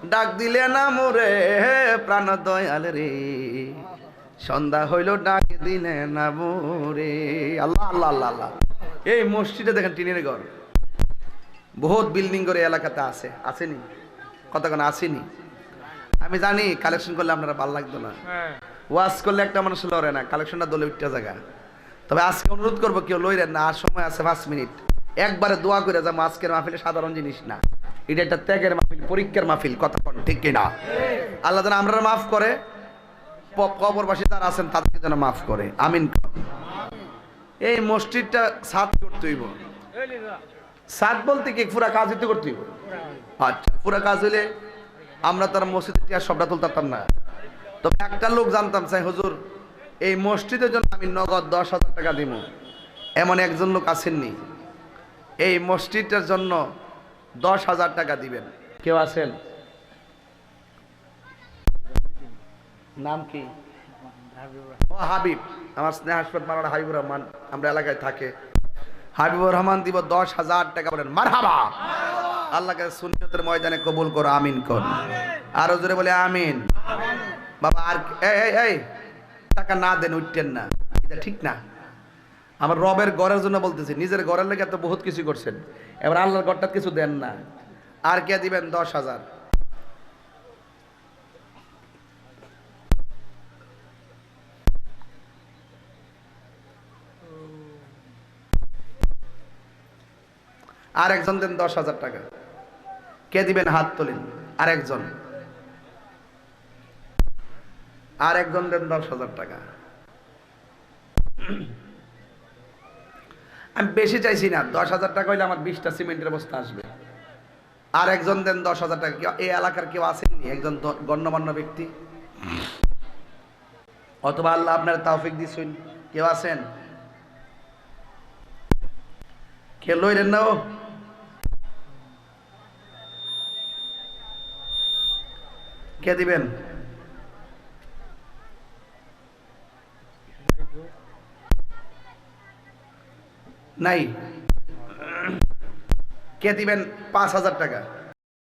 ডাক দিলে না মোরে প্রাণ দয়াল রে, সন্ধ্যা হইল ডাক দিলে না মোরে। আল্লাহ আল্লাহ আল্লাহ আল্লাহ। এই মসজিদে দেখেন টিনের ঘর, বহুত বিল্ডিং করে এলাকাতে আছে, আসেনি কতক্ষণ আসেনি। আমি জানি কালেকশন করলে আপনারা ভালো লাগতো না, ওয়াজ করলে একটা মানুষ লড়ে না, কালেকশনটা দলে উঠতে জায়গা। তবে আজকে অনুরোধ করবো কেউ লইরেন না, আর সময় আছে 5 মিনিট, একবারে দোয়া করে যাবো। আজকের মাহফিলে সাধারণ জিনিস না, এটা একটা ত্যাগের মাহফিল, পরীক্ষার মাহফিল, কথা কোন ঠিক কিনা? আল্লাহ যেন আমরা মাফ করে, কবরবাসী যারা আছেন তাদেরকে যেন মাফ করে, আমিন। এই মসজিদটা সাত করতে হইব, সাত বলতে কি পুরা কাজ হইতে করতে হইব। আচ্ছা, পুরা কাজ হইলে আমরা তার মসজিদে আর সবটা তুলতাম না। তবে একটা লোক জানতাম চাই, হুজুর এই মসজিদের জন্য আমি নগদ 10,000 টাকা দিব, এমন একজন লোক আসেননি। এই মসজিদটার জন্য 10,000 টাকা দিবেন, কেউ আছেন? নাম কি? ও হাবিব, আমার স্নেহ হাসপাত মারানা হাবিবুর রহমান, আমরা এলাকায় থাকে। হাবিবুর রহমান দিব 10,000 টাকা, বলেন মারহাবা। আল্লাহকে সুন্নতের ময়দানে কবুল করো, আমিন কর। আরো জোরে বলে আমিন। বাবা আর এই টাকা না দেন উঠতেন না, এটা ঠিক না। আমার রবের ঘরের জন্য বলতেছি, নিজের ঘরের লেগে তো বহুত কিছু করছেন, এবার আল্লাহর ঘরটা কিছু দেন না। আর কে দিবেন 10,000? আর একজন দেন 10,000 টাকা, কে দিবেন হাত তোলেন। আর একজন, আর একজন দেন 10,000 টাকা। আমি বেশি চাইছি না, 10,000 টাকা হইলে আমার 20টা সিমেন্টের বস্তা আসবে। আর একজন দেন 10,000 টাকা। এই এলাকার কেউ আসেননি একজন গণ্যমান্য ব্যক্তি, অথবা আল্লাহ আপনার তৌফিক দিছেন, কেউ আছেন? কে লইলেন না? কে দিবেন? নাই। কে দিবেন 5,000 টাকা?